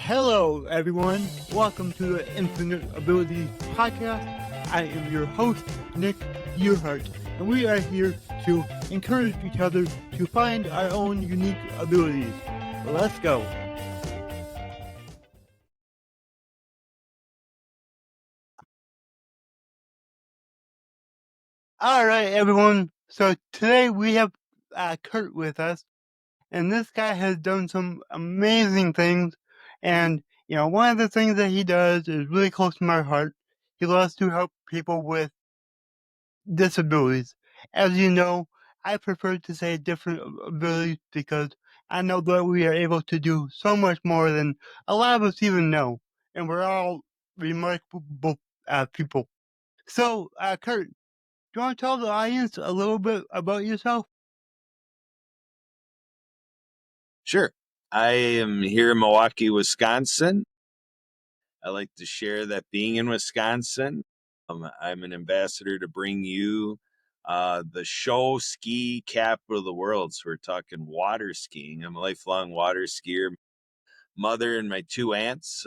Hello, everyone. Welcome to the Infinite Abilities podcast. I am your host, Nick Yerhart, and we are here to encourage each other to find our own unique abilities. Let's go. All right, everyone. So today we have Kurt with us, and this guy has done some amazing things. And one of the things that he does is really close to my heart. He loves to help people with disabilities. As you know, I prefer to say different abilities because I know that we are able to do so much more than a lot of us even know. And we're all remarkable people. So, Kurt, do you want to tell the audience a little bit about yourself? Sure. I am here in Milwaukee, Wisconsin. I like to share that being in Wisconsin, I'm an ambassador to bring you the show ski capital of the world. So we're talking water skiing. I'm a lifelong water skier. Mother and my two aunts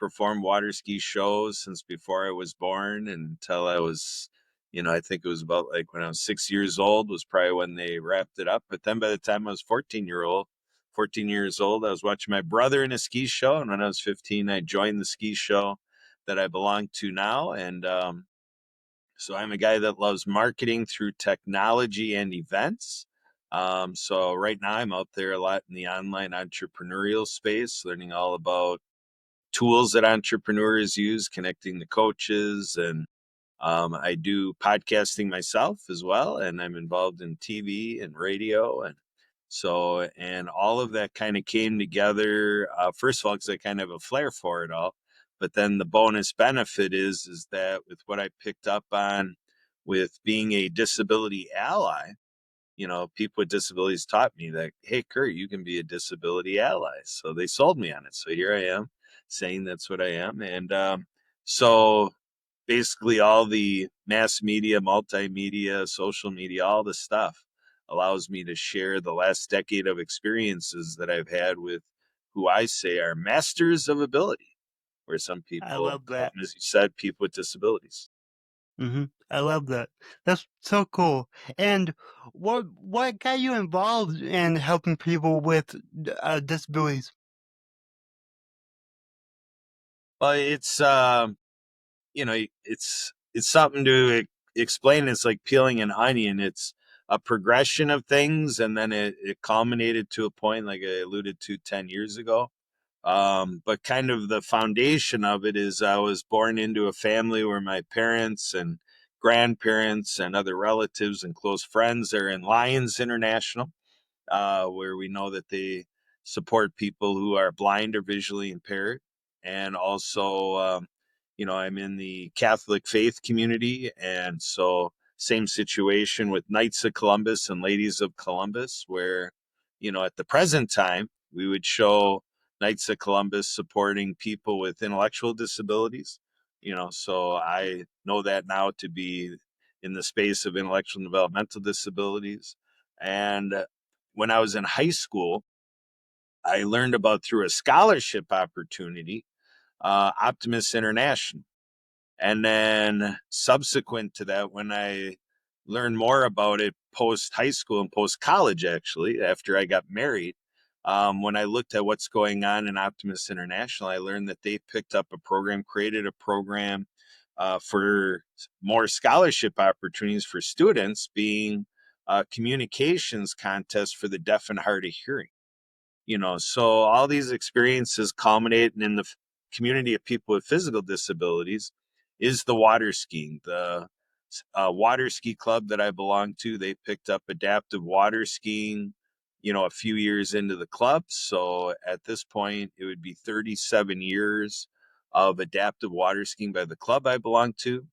performed water ski shows since before I was born until I was, I think it was about like when I was 6 years old was probably when they wrapped it up. But then by the time I was 14 years old, I was watching my brother in a ski show. And when I was 15, I joined the ski show that I belong to now. And so I'm a guy that loves marketing through technology and events. So right now I'm out there a lot in the online entrepreneurial space, learning all about tools that entrepreneurs use, connecting the coaches, and I do podcasting myself as well, and I'm involved in TV and radio, and all of that kind of came together. First of all, because I kind of have a flair for it all, but then the bonus benefit is that with what I picked up on with being a disability ally, people with disabilities taught me that, hey, Kurt, you can be a disability ally. So they sold me on it. So here I am saying that's what I am. And so basically all the mass media, multimedia, social media, all the stuff allows me to share the last decade of experiences that I've had with who I say are masters of ability, where some I people love call that. them, as you said, people with disabilities. I love that. That's so cool. And what got you involved in helping people with disabilities? Well, it's something to explain. It's like peeling an onion. It's a progression of things, and then it culminated to a point like I alluded to 10 years ago. But kind of the foundation of it is I was born into a family where my parents and grandparents and other relatives and close friends are in Lions International, where we know that they support people who are blind or visually impaired. And also, I'm in the Catholic faith community. And so, same situation with Knights of Columbus and Ladies of Columbus, where, at the present time, we would show Knights of Columbus supporting people with intellectual disabilities. So I know that now to be in the space of intellectual and developmental disabilities. And when I was in high school, I learned about through a scholarship opportunity, Optimus International. And then subsequent to that, when I learned more about it post high school and post college, actually, after I got married, when I looked at what's going on in Optimus International, I learned that they picked up a program, created a program for more scholarship opportunities for students, being a communications contest for the deaf and hard of hearing. So all these experiences culminating in the community of people with physical disabilities is the water skiing. The water ski club that I belong to, they picked up adaptive water skiing, a few years into the club. So at this point, it would be 37 years of adaptive water skiing by the club I belong to.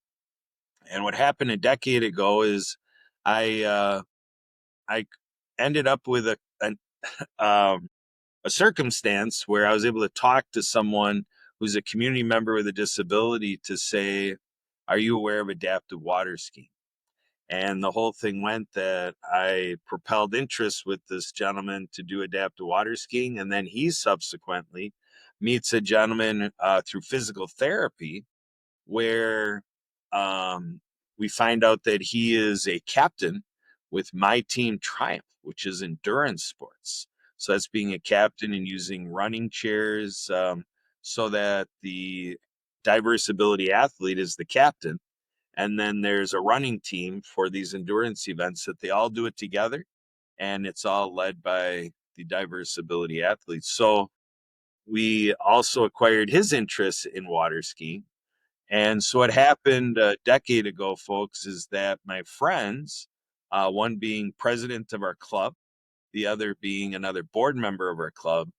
And what happened a decade ago is I I ended up with um, a circumstance where I was able to talk to someone who's a community member with a disability to say, are you aware of adaptive water skiing? And the whole thing went that I propelled interest with this gentleman to do adaptive water skiing. And then he subsequently meets a gentleman through physical therapy where um, we find out that he is a captain with my team Triumph, which is endurance sports. So that's being a captain and using running chairs so that the diverse ability athlete is the captain. And then there's a running team for these endurance events that they all do it together. And it's all led by the diverse ability athletes. So we also acquired his interest in water skiing. And so what happened a decade ago, folks, is that my friends, one being president of our club, the other being another board member of our club,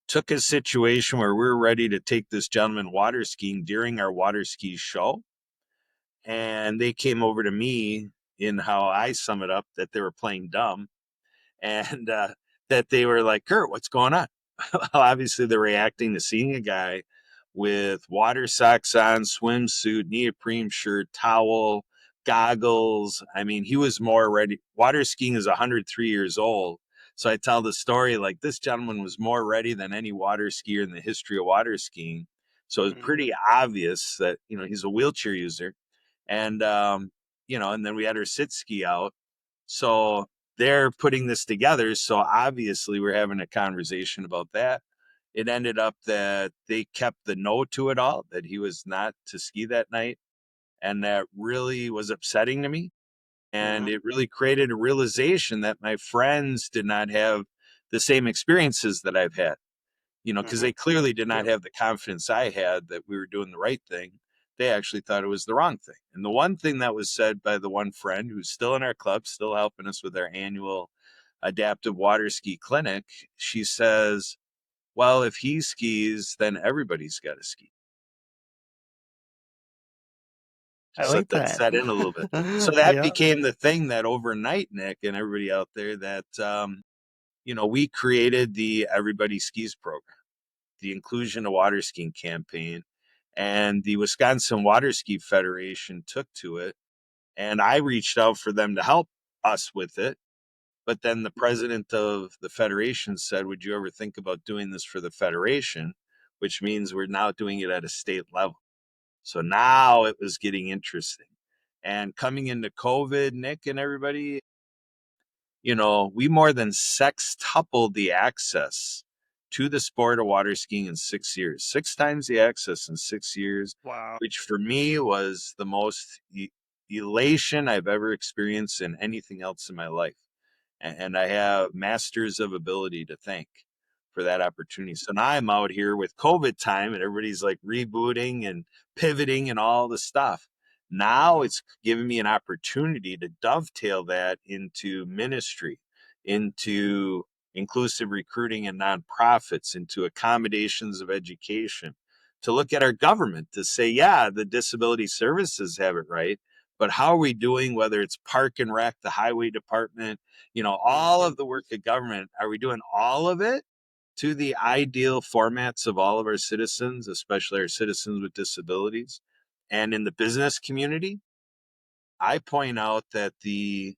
took a situation where we were ready to take this gentleman water skiing during our water ski show. And they came over to me in how I sum it up that they were playing dumb and that they were like, Kurt, what's going on? Obviously, they're reacting to seeing a guy with water socks on, swimsuit, neoprene shirt, towel, goggles. I mean, he was more ready. Water skiing is 103 years old. So I tell the story like this gentleman was more ready than any water skier in the history of water skiing. So it's Mm-hmm. pretty obvious that, he's a wheelchair user. And, and then we had our sit ski out. So they're putting this together. So obviously we're having a conversation about that. It ended up that they kept the no to it all, that he was not to ski that night. And that really was upsetting to me. And Mm-hmm. it really created a realization that my friends did not have the same experiences that I've had, because Mm-hmm. they clearly did not Yep. have the confidence I had that we were doing the right thing. They actually thought it was the wrong thing. And the one thing that was said by the one friend who's still in our club, still helping us with our annual adaptive water ski clinic, she says, well, if he skis, then everybody's got to ski. I Just let like that that. set in a little bit. So that Yeah. became the thing that overnight, Nick, and everybody out there, that, we created the Everybody Skis program, the Inclusion of Water Skiing campaign. And the Wisconsin Water Ski Federation took to it. And I reached out for them to help us with it. But then the president of the federation said, would you ever think about doing this for the federation? Which means we're now doing it at a state level. So now it was getting interesting. And coming into COVID, Nick and everybody, we more than sextupled the access to the sport of water skiing in 6 years, 6 times the access in 6 years, Wow. which for me was the most elation I've ever experienced in anything else in my life. And I have masters of ability to thank for that opportunity. So now I'm out here with COVID time and everybody's like rebooting and pivoting and all the stuff. Now Mm-hmm. it's given me an opportunity to dovetail that into ministry, into inclusive recruiting and nonprofits, into accommodations of education, to look at our government to say, yeah, the disability services have it right, but how are we doing, whether it's park and rec, the highway department, all Mm-hmm. of the work of government, are we doing all of it to the ideal formats of all of our citizens, especially our citizens with disabilities? And in the business community, I point out that the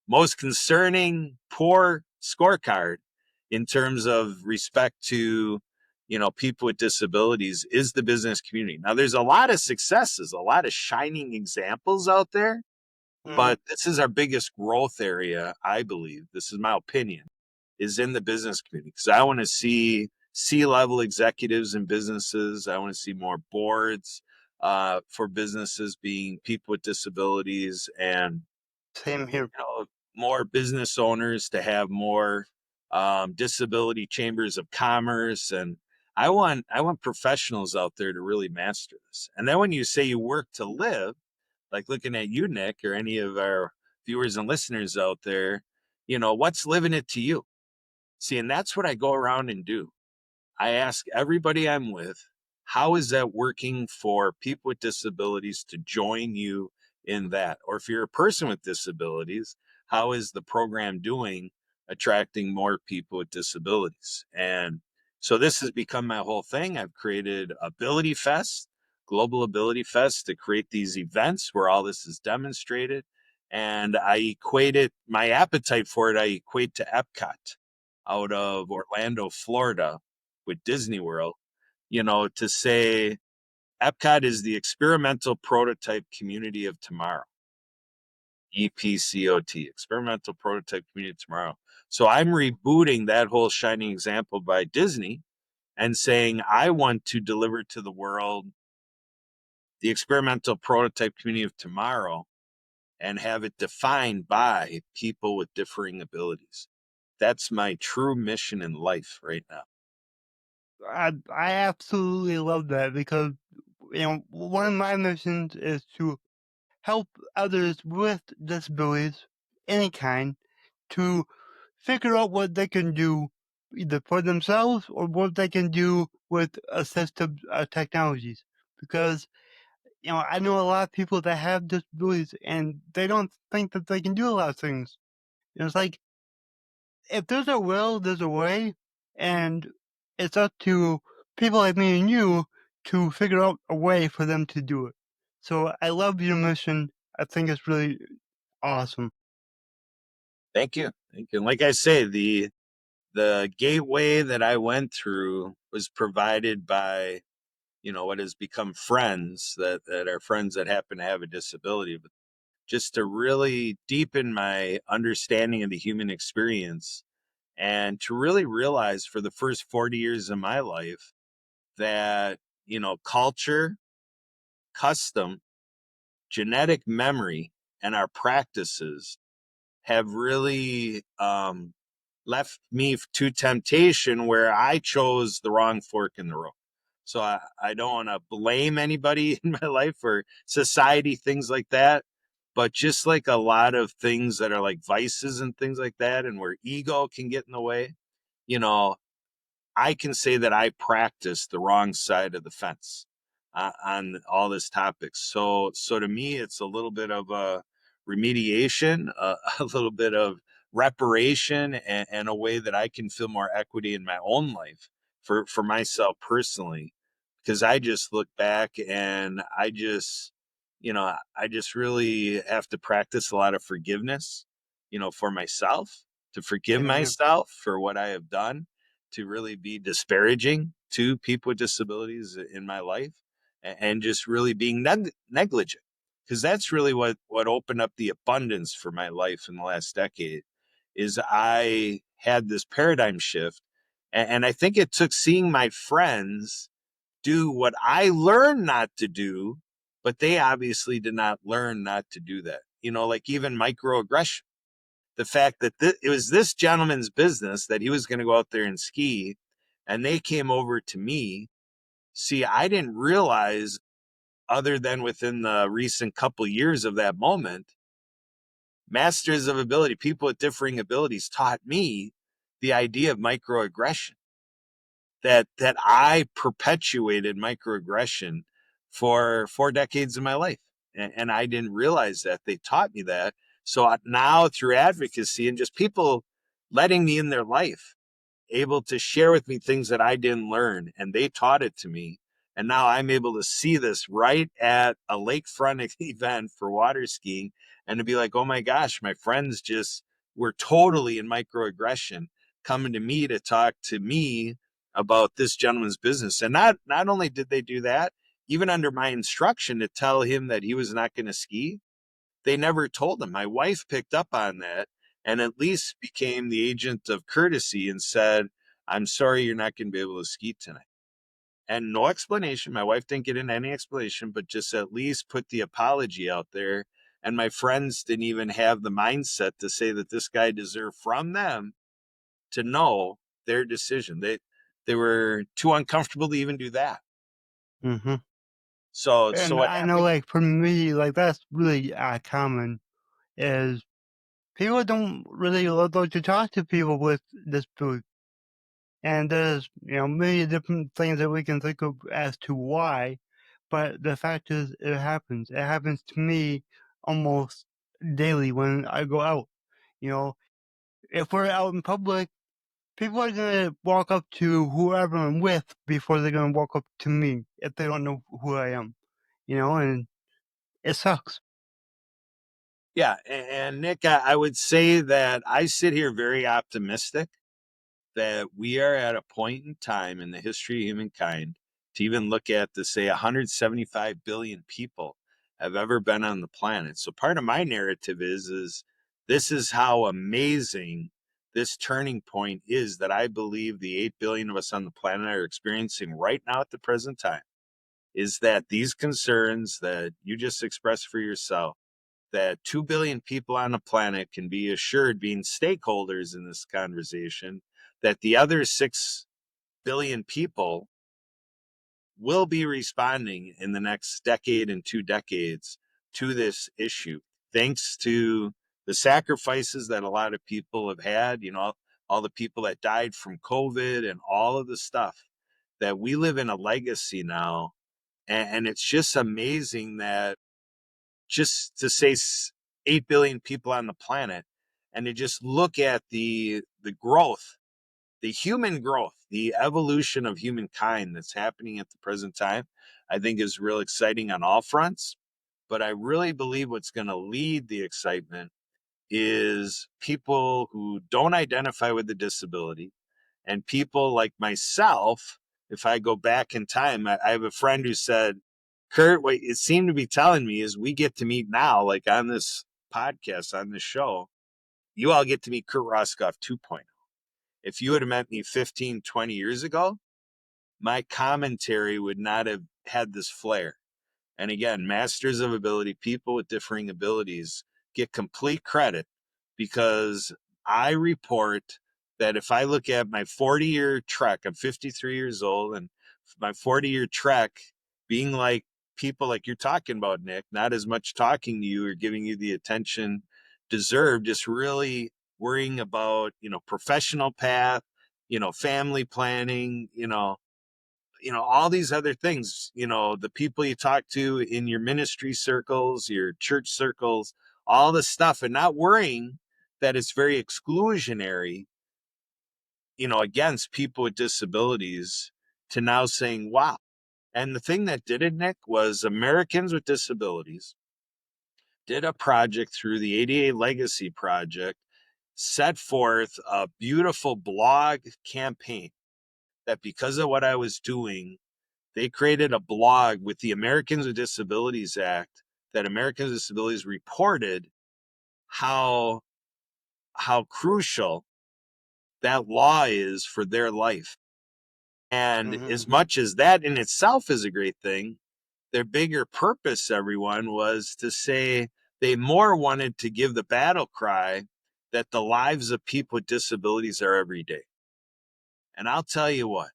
most concerning poor scorecard in terms of respect to people with disabilities is the business community. Now there's a lot of successes, a lot of shining examples out there, Mm-hmm. but this is our biggest growth area, I believe. This is my opinion, is in the business community. Because I want to see C-level executives in businesses. I want to see more boards for businesses being people with disabilities, and Same here. more business owners to have more disability chambers of commerce. And I want professionals out there to really master this. And then when you say you work to live, like looking at you, Nick, or any of our viewers and listeners out there, what's living it to you? See, and that's what I go around and do. I ask everybody I'm with, how is that working for people with disabilities to join you in that? Or if you're a person with disabilities, how is the program doing attracting more people with disabilities? And so this has become my whole thing. I've created Ability Fest, Global Ability Fest to create these events where all this is demonstrated. And I equate it, my appetite for it, I equate to Epcot out of Orlando, Florida with Disney World, to say Epcot is the experimental prototype community of tomorrow. EPCOT, experimental prototype community of tomorrow. So I'm rebooting that whole shining example by Disney and saying, I want to deliver to the world the experimental prototype community of tomorrow and have it defined by people with differing abilities. That's my true mission in life right now. I absolutely love that because one of my missions is to help others with disabilities, any kind, to figure out what they can do either for themselves or what they can do with assistive technologies. Because, I know a lot of people that have disabilities and they don't think that they can do a lot of things. It's like, if there's a will, there's a way, and it's up to people like me and you to figure out a way for them to do it. So I love your mission. I think it's really awesome. Thank you. Thank you. And like I say, the gateway that I went through was provided by, what has become friends that are friends that happen to have a disability, but just to really deepen my understanding of the human experience and to really realize for the first 40 years of my life that, culture, custom, genetic memory, and our practices have really left me to temptation where I chose the wrong fork in the road. So I don't want to blame anybody in my life or society, things like that. But just like a lot of things that are like vices and things like that, and where ego can get in the way, you know, I can say that I practice the wrong side of the fence on all this topic. So to me, it's a little bit of a remediation, a little bit of reparation, and a way that I can feel more equity in my own life for myself personally. Because I just look back and I just really have to practice a lot of forgiveness, for myself, to forgive Amen. myself for what I have done, to really be disparaging to people with disabilities in my life, and just really being negligent, because that's really what opened up the abundance for my life in the last decade. Is I had this paradigm shift, and I think it took seeing my friends do what I learned not to do, but they obviously did not learn not to do that. Like even microaggression, the fact that it was this gentleman's business that he was going to go out there and ski, and they came over to me. See, I didn't realize, other than within the recent couple years of that moment, masters of ability, people with differing abilities, taught me the idea of microaggression. That I perpetuated microaggression for 4 decades of my life, and I didn't realize that they taught me that. So now through advocacy and just people letting me in their life, able to share with me things that I didn't learn, and they taught it to me. And now I'm able to see this right at a lakefront event for water skiing and to be like, oh my gosh, my friends just were totally in microaggression, coming to me to talk to me about this gentleman's business. And not only did they do that, even under my instruction to tell him that he was not going to ski, they never told him. My wife picked up on that and at least became the agent of courtesy and said, I'm sorry, you're not going to be able to ski tonight. And no explanation. My wife didn't get into any explanation, but just at least put the apology out there. And my friends didn't even have the mindset to say that this guy deserved from them to know their decision. They were too uncomfortable to even do that. Hmm. So And what I know, happened? like, for me, like, that's really common is people don't really love to talk to people with disabilities. And there's, many different things that we can think of as to why, but the fact is, it happens. It happens to me almost daily when I go out. You know, if we're out in public, people are gonna walk up to whoever I'm with before they're gonna walk up to me if they don't know who I am, and it sucks. Yeah, and Nick, I would say that I sit here very optimistic that we are at a point in time in the history of humankind to even look at to say 175 billion people have ever been on the planet. So part of my narrative is this is how amazing this turning point is that I believe the 8 billion of us on the planet are experiencing right now at the present time, is that these concerns that you just expressed for yourself, that 2 billion people on the planet can be assured, being stakeholders in this conversation, that the other 6 billion people will be responding in the next decade and 2 decades to this issue, thanks to the sacrifices that a lot of people have had, all the people that died from COVID and all of the stuff, that we live in a legacy now. And it's just amazing that just to say 8 billion people on the planet, and to just look at the growth, the human growth, the evolution of humankind that's happening at the present time, I think is real exciting on all fronts. But I really believe what's going to lead the excitement is people who don't identify with the disability, and people like myself. If I go back in time, I have a friend who said, Kurt, what it seemed to be telling me is we get to meet now, like on this podcast, on this show, you all get to meet Kurt Raskopf 2.0. If you had met me 15, 20 years ago, my commentary would not have had this flair. And again, masters of ability, people with differing abilities, get complete credit because I report that if I look at my 40-year trek, I'm 53 years old, and my 40-year trek being like people like you're talking about, Nick, not as much talking to you or giving you the attention deserved, just really worrying about, professional path, family planning, all these other things, the people you talk to in your ministry circles, your church circles, all this stuff, and not worrying that it's very exclusionary, against people with disabilities, to now saying, wow. And the thing that did it, Nick, was Americans with Disabilities did a project through the ADA Legacy Project, set forth a beautiful blog campaign that because of what I was doing, they created a blog with the Americans with Disabilities Act, that Americans with Disabilities reported how crucial that law is for their life. And Hmm. as much as that in itself is a great thing, their bigger purpose, everyone, was to say they more wanted to give the battle cry that the lives of people with disabilities are every day. And I'll tell you what,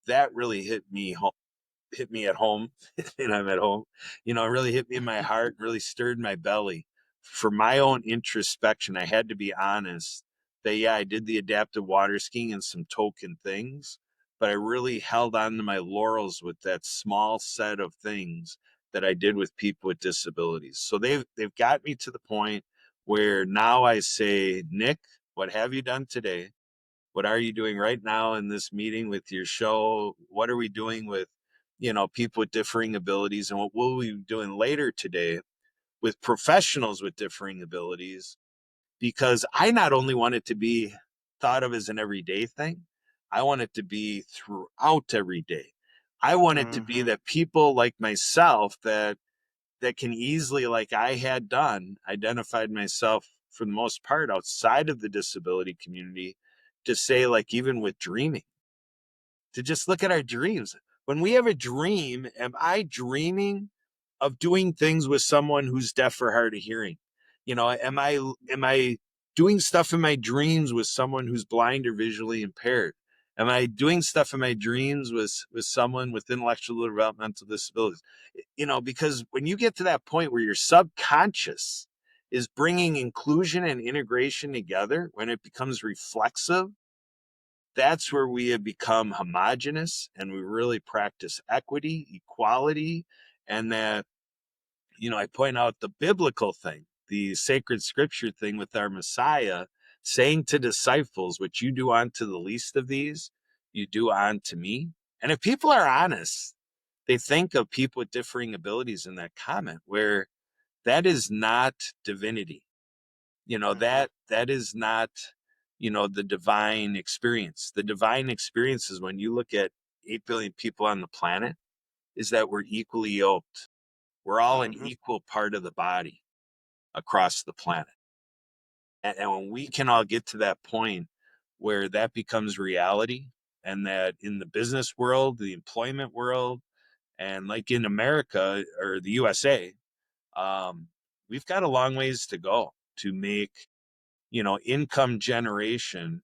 that really hit me at home and I'm at home, it really hit me in my heart, really stirred my belly. For my own introspection, I had to be honest that, yeah, I did the adaptive water skiing and some token things, but I really held on to my laurels with that small set of things that I did with people with disabilities. So they've got me to the point where now I say, Nick, what have you done today? What are you doing right now in this meeting with your show? What are we doing with, people with differing abilities? And what will we be doing later today with professionals with differing abilities? Because I not only want it to be thought of as an everyday thing, I want it to be throughout every day. I want it to be Hmm. that people like myself that can easily, like I had done, identified myself for the most part outside of the disability community, to say, like, even with dreaming, to just look at our dreams. When we have a dream, am I dreaming of doing things with someone who's deaf or hard of hearing? Am I doing stuff in my dreams with someone who's blind or visually impaired? Am I doing stuff in my dreams with someone with intellectual or developmental disabilities? Because when you get to that point where your subconscious is bringing inclusion and integration together, when it becomes reflexive, that's where we have become homogenous and we really practice equity, equality, and that, I point out the biblical thing, the sacred scripture thing with our Messiah, saying to disciples, what you do unto the least of these, you do unto me. And if people are honest, they think of people with differing abilities in that comment, where that is not divinity. That is not, the divine experience. The divine experience is when you look at 8 billion people on the planet, is that we're equally yoked. We're all an equal part of the body across the planet. And when we can all get to that point where that becomes reality, and that in the business world, the employment world, and like in America or the USA, we've got a long ways to go to make, income generation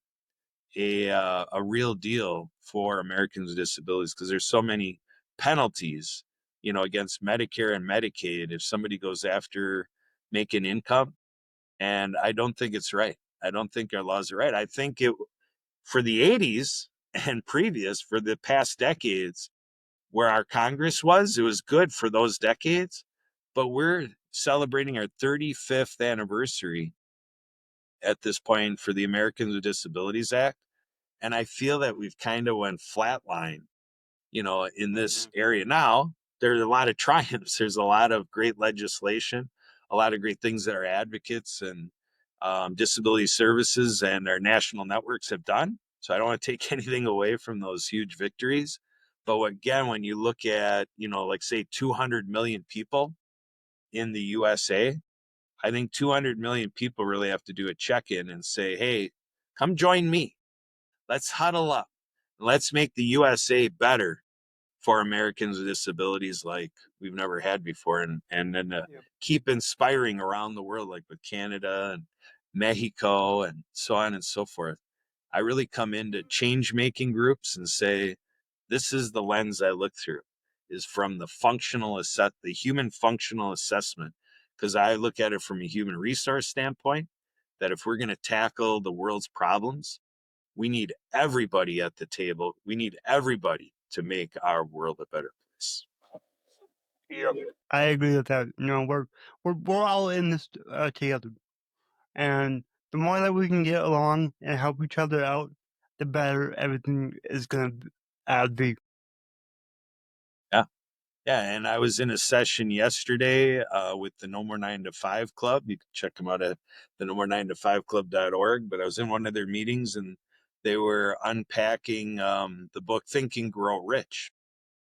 a real deal for Americans with disabilities, because there's so many penalties, against Medicare and Medicaid if somebody goes after making income. And I don't think it's right. I don't think our laws are right. I think it, for the 80s and previous, for the past decades, where our Congress was, it was good for those decades. But we're celebrating our 35th anniversary at this point for the Americans with Disabilities Act. And I feel that we've kind of went flatline, in this area. Now, there's a lot of triumphs. There's a lot of great legislation, a lot of great things that our advocates and disability services and our national networks have done. So I don't want to take anything away from those huge victories. But again, when you look at, like say 200 million people in the USA, I think 200 million people really have to do a check-in and say, hey, come join me. Let's huddle up. Let's make the USA better for Americans with disabilities like we've never had before. And then keep inspiring around the world, like with Canada and Mexico and so on and so forth. I really come into change making groups and say, this is the lens I look through, is from the human functional assessment. Because I look at it from a human resource standpoint, that if we're going to tackle the world's problems, we need everybody at the table. We need everybody to make our world a better place. Yep. I agree with that. We're all in this together, and the more that we can get along and help each other out, the better everything is gonna be. Yeah. Yeah. And I was in a session yesterday with the No More 9 to 5 Club. You can check them out at the No More 9 to 5 Club.org. But I was in one of their meetings, and they were unpacking the book Think and Grow Rich.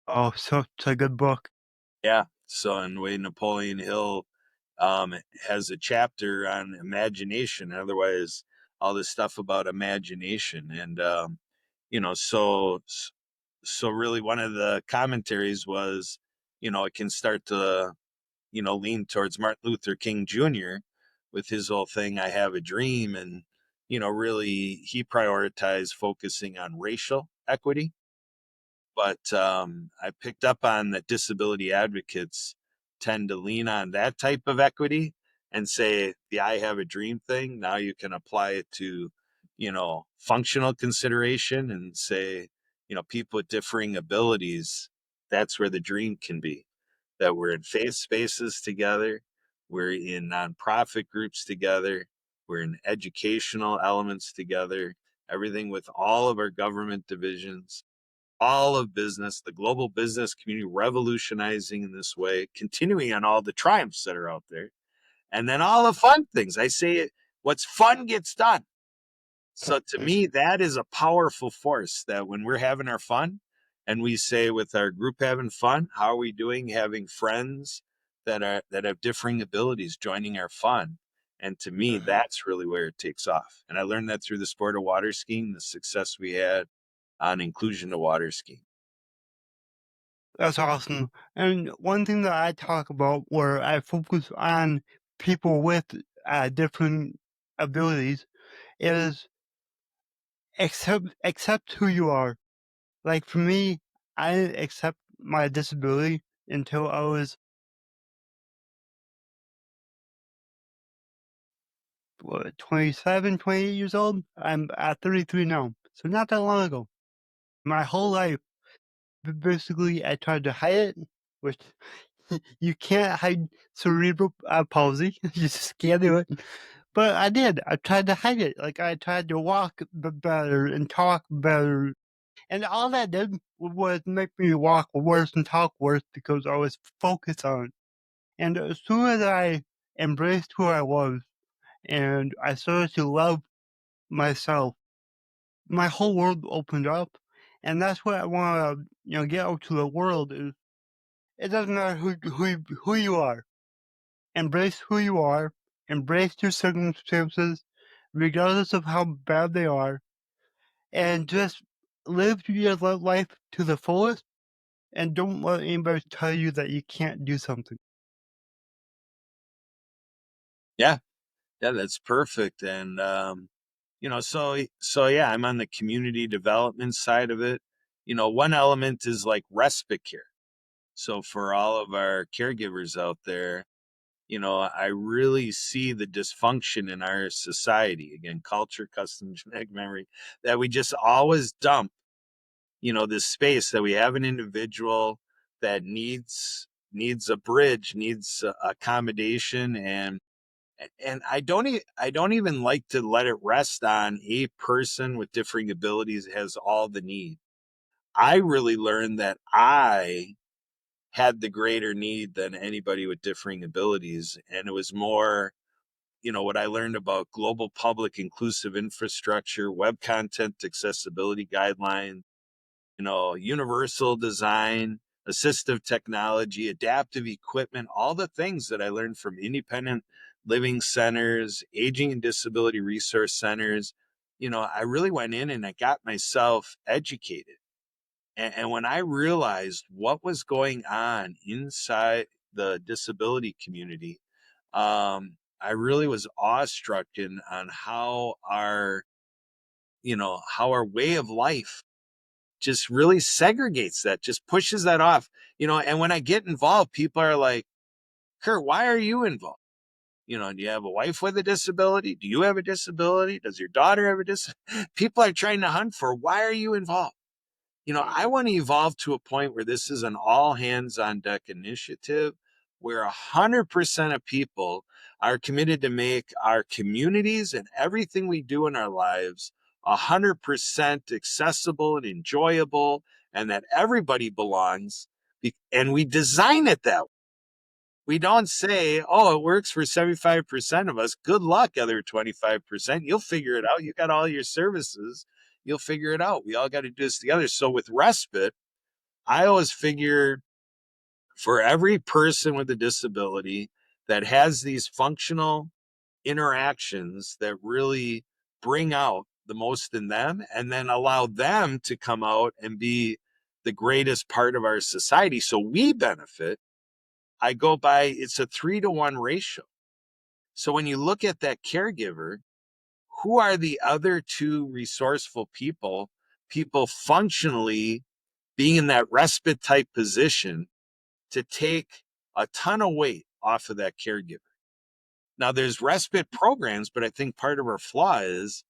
Oh, such a good book. Yeah. So, in the way Napoleon Hill has a chapter on imagination. Otherwise, all this stuff about imagination. And, so really one of the commentaries was, it can start to, lean towards Martin Luther King Jr. with his whole thing, I have a dream. And, really he prioritized focusing on racial equity. But I picked up on that disability advocates tend to lean on that type of equity and say the I have a dream thing. Now you can apply it to, functional consideration and say, people with differing abilities, that's where the dream can be. That we're in faith spaces together, we're in nonprofit groups together, we're in educational elements together, everything with all of our government divisions, all of business, the global business community revolutionizing in this way, continuing on all the triumphs that are out there, and then all the fun things. I say what's fun gets done. So to me, that is a powerful force, that when we're having our fun and we say with our group having fun, how are we doing having friends that have differing abilities joining our fun? And to me, that's really where it takes off. And I learned that through the sport of water skiing, the success we had on inclusion to water skiing. That's awesome. And one thing that I talk about, where I focus on people with different abilities, is accept who you are. Like for me, I didn't accept my disability until I was 27, 28 years old. I'm at 33 now, so not that long ago. My whole life, basically, I tried to hide it, which you can't hide cerebral palsy. You just can't do it. But I did. I tried to hide it. Like, I tried to walk better and talk better. And all that did was make me walk worse and talk worse because I was focused on it. And as soon as I embraced who I was and I started to love myself, my whole world opened up. And that's what I want to, get out to the world is it doesn't matter who you are. Embrace who you are. Embrace your circumstances, regardless of how bad they are, and just live your life to the fullest. And don't let anybody tell you that you can't do something. Yeah, yeah, that's perfect. And so yeah, I'm on the community development side of it. One element is like respite care. So for all of our caregivers out there, I really see the dysfunction in our society. Again, culture, custom, genetic memory, that we just always dump, this space that we have an individual that needs a bridge, needs accommodation, and I don't even like to let it rest on a person with differing abilities has all the need. I really learned that I had the greater need than anybody with differing abilities. And it was more, what I learned about global public inclusive infrastructure, web content accessibility guidelines, universal design, assistive technology, adaptive equipment, all the things that I learned from independent living centers, aging and disability resource centers. I really went in and I got myself educated. And when I realized what was going on inside the disability community, I really was awestruck on how our way of life just really segregates that, just pushes that off. And when I get involved, people are like, Kurt, why are you involved? Do you have a wife with a disability? Do you have a disability? Does your daughter have a disability? People are trying to hunt for, why are you involved? I want to evolve to a point where this is an all hands on deck initiative where 100% of people are committed to make our communities and everything we do in our lives 100% accessible and enjoyable, and that everybody belongs. And we design it that way. We don't say, oh, it works for 75% of us. Good luck, other 25%. You'll figure it out. You got all your services. You'll figure it out. We all got to do this together. So with respite, I always figure for every person with a disability that has these functional interactions that really bring out the most in them and then allow them to come out and be the greatest part of our society so we benefit, I go by it's a 3-to-1 ratio. So when you look at that caregiver, who are the other two resourceful people functionally being in that respite type position to take a ton of weight off of that caregiver? Now there's respite programs, but I think part of our flaw is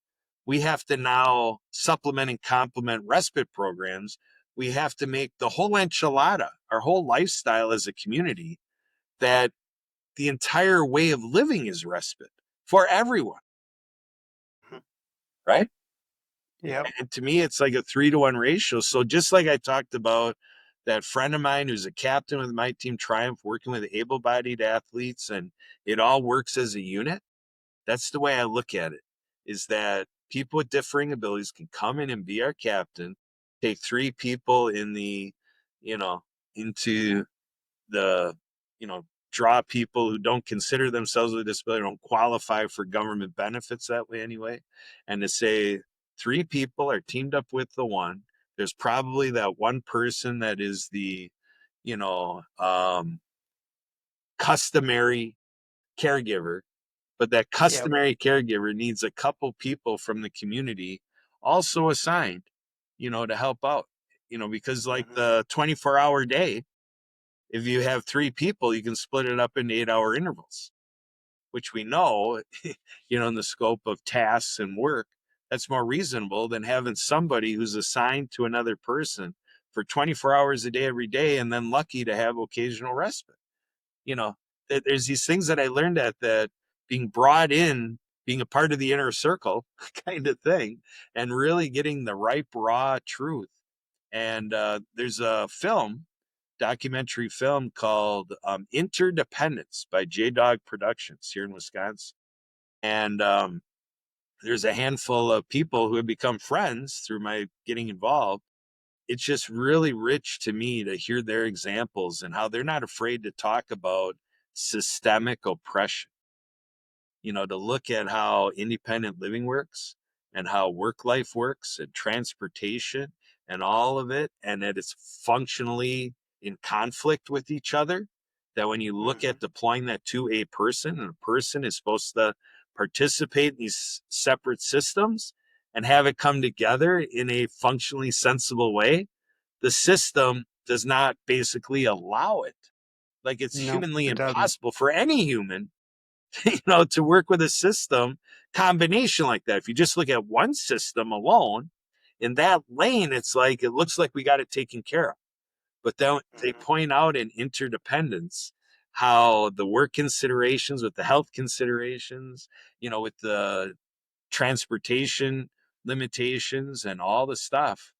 we have to now supplement and complement respite programs. We have to make the whole enchilada, our whole lifestyle as a community, that the entire way of living is respite for everyone, right? Yep. And to me, it's like a 3-to-1 ratio. So just like I talked about that friend of mine who's a captain with my team Triumph, working with able-bodied athletes, and it all works as a unit. That's the way I look at it, is that people with differing abilities can come in and be our captain, take 3 people in you know, into the, draw people who don't consider themselves with a disability, don't qualify for government benefits that way anyway, and to say 3 people are teamed up with the one. There's probably that one person that is the, you know, customary caregiver, but that Yep. customary caregiver needs a couple people from the community also assigned, to help out, because like Mhm. the 24-hour day, if you have 3 people, you can split it up into 8-hour intervals, which we know, in the scope of tasks and work, that's more reasonable than having somebody who's assigned to another person for 24 hours a day, every day, and then lucky to have occasional respite. You know, there's these things that I learned at that being brought in being a part of the inner circle kind of thing, and really getting the ripe, raw truth. And there's a documentary film called Interdependence by J Dog Productions here in Wisconsin. And there's a handful of people who have become friends through my getting involved. It's just really rich to me to hear their examples and how they're not afraid to talk about systemic oppression, to look at how independent living works and how work life works and transportation and all of it, and that it's functionally in conflict with each other. That when you look Mm-hmm. at deploying that to a person, and a person is supposed to participate in these separate systems and have it come together in a functionally sensible way, the system does not basically allow it. Like, it's No, humanly it doesn't. impossible for any human to work with a system combination like that. If you just look at one system alone in that lane, it's like it looks like we got it taken care of. But then they Mm-hmm. point out in interdependence how the work considerations with the health considerations, with the transportation limitations and all the stuff,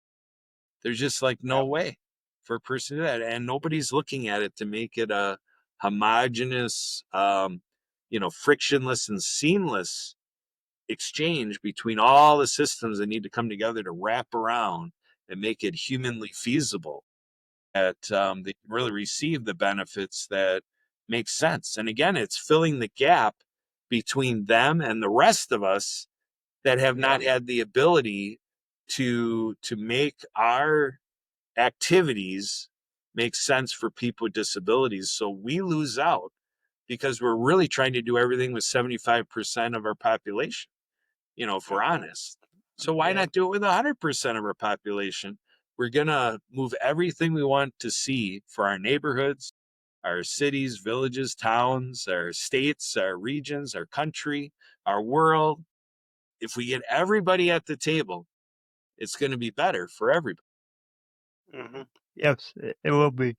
there's just like no Yep. way for a person to do that. And nobody's looking at it to make it a homogenous, frictionless and seamless exchange between all the systems that need to come together to wrap around and make it humanly feasible, that they really receive the benefits that make sense. And again, it's filling the gap between them and the rest of us that have not Yep. had the ability to make our activities make sense for people with disabilities. So we lose out because we're really trying to do everything with 75% of our population, if we're Mm-hmm. honest. So why Yep. not do it with 100% of our population? We're going to move everything we want to see for our neighborhoods, our cities, villages, towns, our states, our regions, our country, our world. If we get everybody at the table, it's going to be better for everybody. Mm-hmm. Yes, it will be.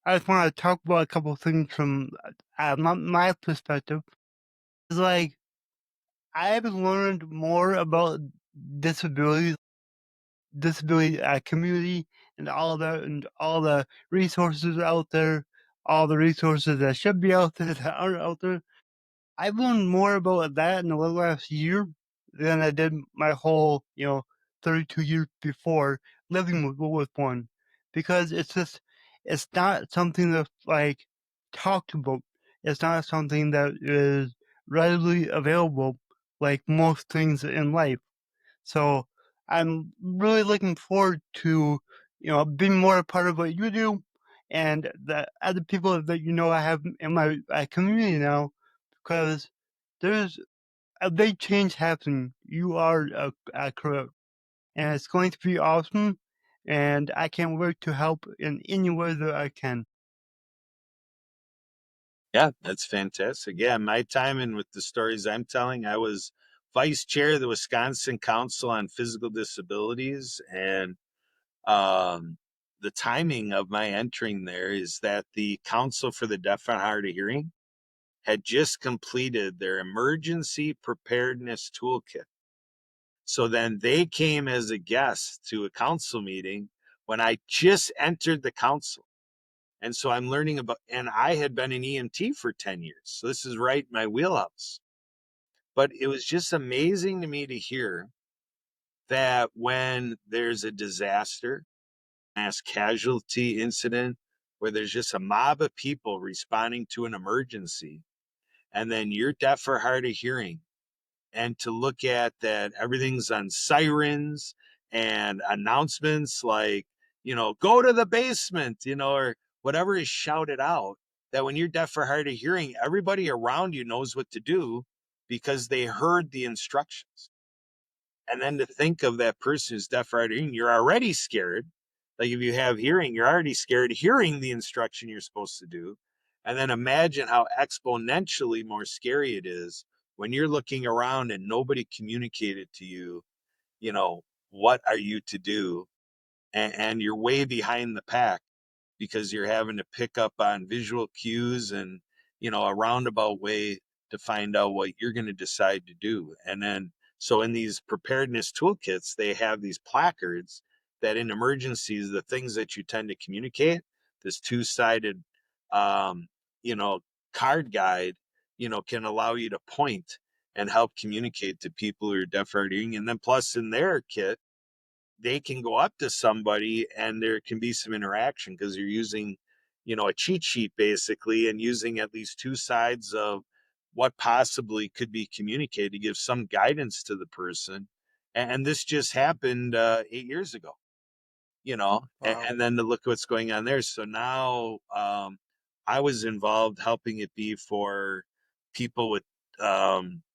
I just want to talk about a couple of things from my perspective. It's like I've learned more about disabilities, disability community, and all that, and all the resources out there, all the resources that should be out there that aren't out there. I've learned more about that in the last year than I did my whole, 32 years before living with one. Because it's not something that's like talked about. It's not something that is readily available like most things in life. So I'm really looking forward to, being more a part of what you do and the other people that I have in my community now, because there's a big change happening. You are correct, and it's going to be awesome. And I can't wait to help in any way that I can. Yeah, that's fantastic. Yeah, my time and with the stories I'm telling, I was vice chair of the Wisconsin Council on Physical Disabilities. And um, the timing of my entering there is that the Council for the Deaf and Hard of Hearing had just completed their emergency preparedness toolkit. So then they came as a guest to a council meeting when I just entered the council. And so I'm learning about, and I had been an EMT for 10 years. So this is right in my wheelhouse. But it was just amazing to me to hear that when there's a disaster, mass casualty incident, where there's just a mob of people responding to an emergency, and then you're deaf or hard of hearing, and to look at that everything's on sirens and announcements like, go to the basement, or whatever is shouted out, that when you're deaf or hard of hearing, everybody around you knows what to do because they heard the instructions. And then to think of that person who's deaf or hard of hearing, you're already scared. Like, if you have hearing, you're already scared hearing the instruction you're supposed to do. And then imagine how exponentially more scary it is when you're looking around and nobody communicated to you, you know, what are you to do? And you're way behind the pack because you're having to pick up on visual cues and, a roundabout way to find out what you're going to decide to do. And then, so in these preparedness toolkits, they have these placards that in emergencies, the things that you tend to communicate, this two-sided, um, you know, card guide, can allow you to point and help communicate to people who are deaf or hearing. And then plus in their kit, they can go up to somebody and there can be some interaction because you're using, a cheat sheet basically, and using at least two sides of what possibly could be communicated to give some guidance to the person. And this just happened 8 years ago, Wow. and then to look what's going on there. So now I was involved helping it be for people with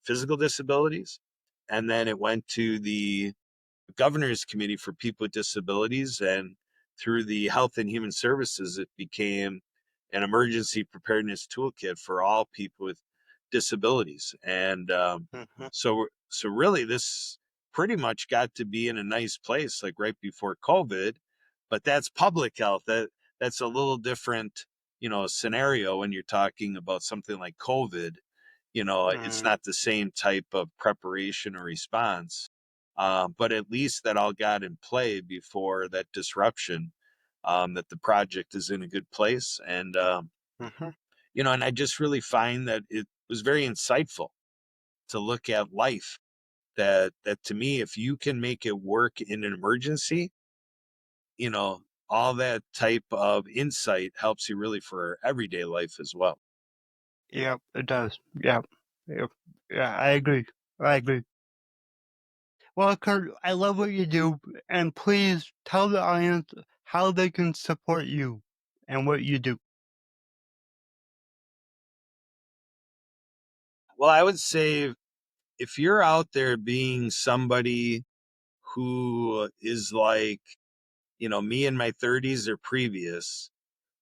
physical disabilities. And then it went to the governor's committee for people with disabilities, and through the health and human services it became an emergency preparedness toolkit for all people with disabilities. And Mhm. so really this pretty much got to be in a nice place like right before COVID, but that's public health. That's a little different scenario when you're talking about something like COVID. It's Mm. not the same type of preparation or response. But at least that all got in play before that disruption, that the project is in a good place. And, Mhm. and I just really find that it was very insightful to look at life, that to me, if you can make it work in an emergency, you know, all that type of insight helps you really for everyday life as well. Yep, it does. Yep. Yep. Yeah, I agree. I agree. Well, Kurt, I love what you do, and please tell the audience how they can support you and what you do. Well, I would say if you're out there being somebody who is like, me in my 30s or previous,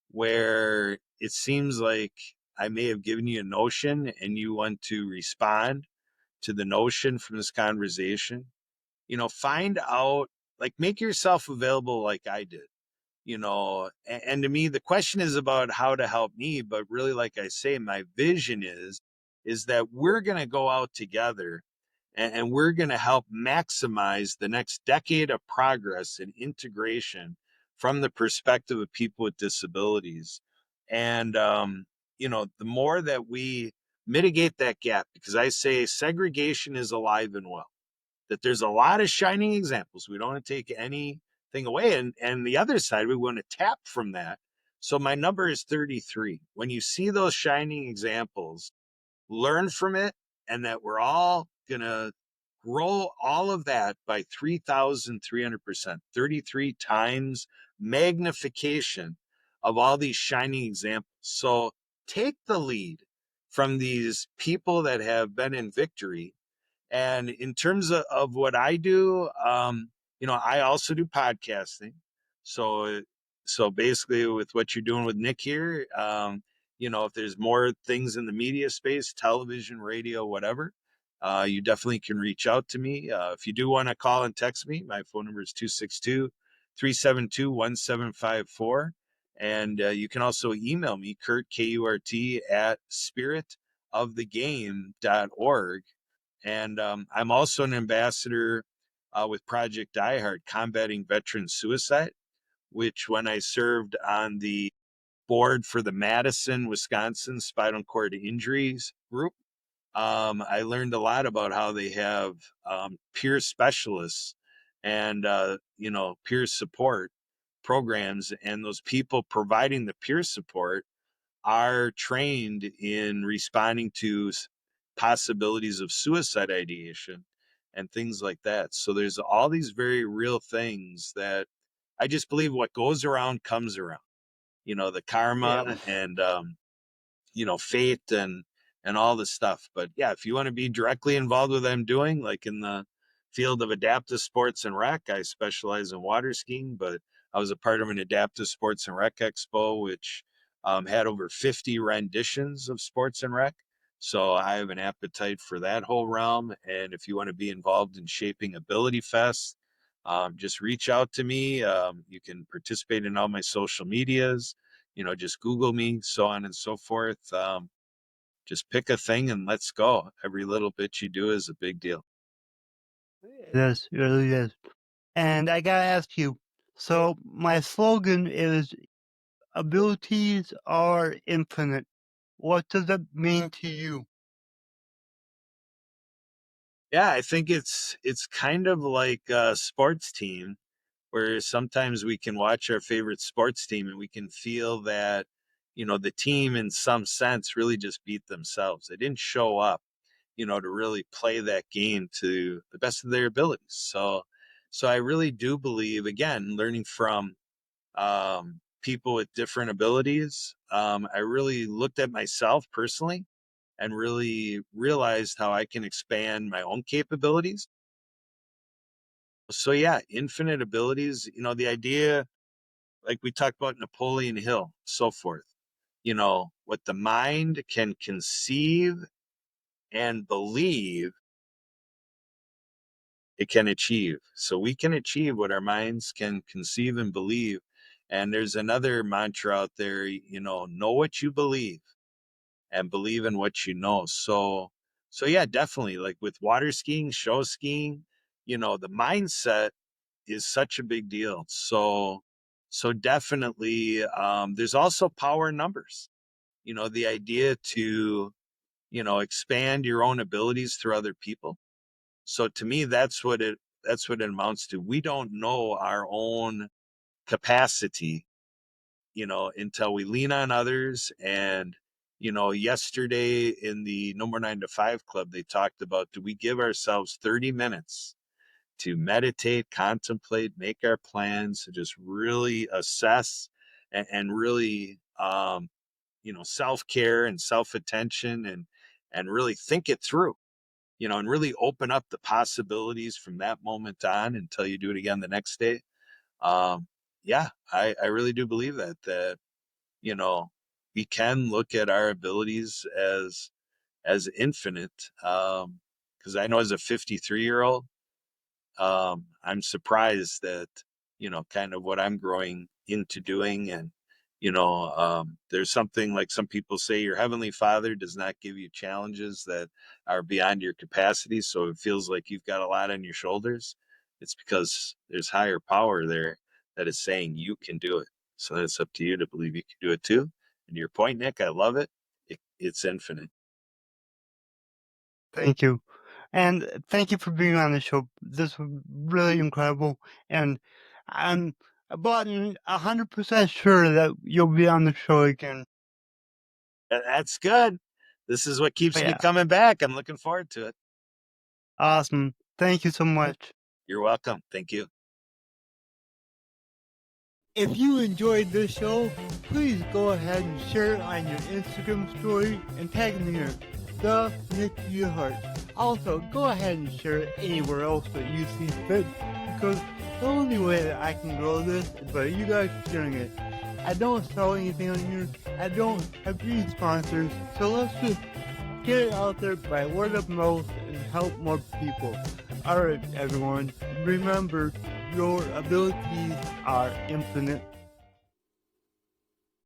where it seems like I may have given you a notion and you want to respond to the notion from this conversation, find out, like, make yourself available like I did. And to me the question is about how to help me, but really, like I say, my vision is that we're going to go out together, and we're going to help maximize the next decade of progress and integration from the perspective of people with disabilities. And the more that we mitigate that gap, because I say segregation is alive and well, that there's a lot of shining examples. We don't want to take anything away. And the other side, we want to tap from that. So my number is 33. When you see those shining examples, learn from it, and that we're all going to grow all of that by 3,300%, 33 times magnification of all these shining examples. So take the lead from these people that have been in victory. And in terms of what I do, I also do podcasting. So, so basically, with what you're doing with Nick here, if there's more things in the media space, television, radio, whatever, you definitely can reach out to me. If you do want to call and text me, my phone number is 262-372-1754. And you can also email me, Kurt, KURT, at spiritofthegame.org. And I'm also an ambassador with Project Yerhart, combating veteran suicide, which when I served on the board for the Madison, Wisconsin Spinal Cord Injuries Group, I learned a lot about how they have peer specialists and, peer support programs. And those people providing the peer support are trained in responding to possibilities of suicide ideation and things like that. So there's all these very real things that I just believe what goes around comes around. The Yeah. karma and fate and all this stuff. But yeah, if you want to be directly involved with what I'm doing, like in the field of adaptive sports and rec, I specialize in water skiing, but I was a part of an adaptive sports and rec expo, which had over 50 renditions of sports and rec. So I have an appetite for that whole realm. And if you want to be involved in shaping Ability Fest, just reach out to me. You can participate in all my social medias, just Google me, so on and so forth. just pick a thing and let's go. Every little bit you do is a big deal. Yes, it really is. And I gotta ask you, so my slogan is abilities are infinite. What does that mean to you? Yeah, I think it's kind of like a sports team where sometimes we can watch our favorite sports team and we can feel that, the team in some sense really just beat themselves. They didn't show up, to really play that game to the best of their abilities. So I really do believe, again, learning from people with different abilities, I really looked at myself personally and really realized how I can expand my own capabilities. So yeah, infinite abilities, the idea, like we talked about Napoleon Hill, so forth, what the mind can conceive and believe it can achieve. So we can achieve what our minds can conceive and believe. And there's another mantra out there, know what you believe and believe in what you know. So yeah, definitely, like with water skiing, show skiing, the mindset is such a big deal. So definitely, there's also power in numbers. The idea to, expand your own abilities through other people. So to me, that's what it amounts to. We don't know our own capacity, until we lean on others. And, yesterday in the No More 9 to 5 Club, they talked about, do we give ourselves 30 minutes to meditate, contemplate, make our plans, to just really assess and really, self-care and self-attention and really think it through, and really open up the possibilities from that moment on until you do it again the next day. Yeah, I really do believe that, you know, we can look at our abilities as infinite. Because I know as a 53-year-old, I'm surprised that, kind of what I'm growing into doing. And, there's something like some people say your heavenly father does not give you challenges that are beyond your capacity. So it feels like you've got a lot on your shoulders. It's because there's higher power there that is saying you can do it. So it's up to you to believe you can do it too. And your point, Nick, I love it. It's infinite. Thank you. And thank you for being on the show. This was really incredible. And I'm about 100% sure that you'll be on the show again. That's good. This is what Oh, keeps me yeah. coming back. I'm looking forward to it. Awesome. Thank you so much. You're welcome. Thank you. If you enjoyed this show, please go ahead and share it on your Instagram story and tag me in the Nick Yerhart. Also, go ahead and share it anywhere else that you see fit, because the only way that I can grow this is by you guys sharing it. I don't sell anything on here. I don't have any sponsors, so let's just get it out there by word of mouth and help more people. Alright, everyone, remember, your abilities are infinite.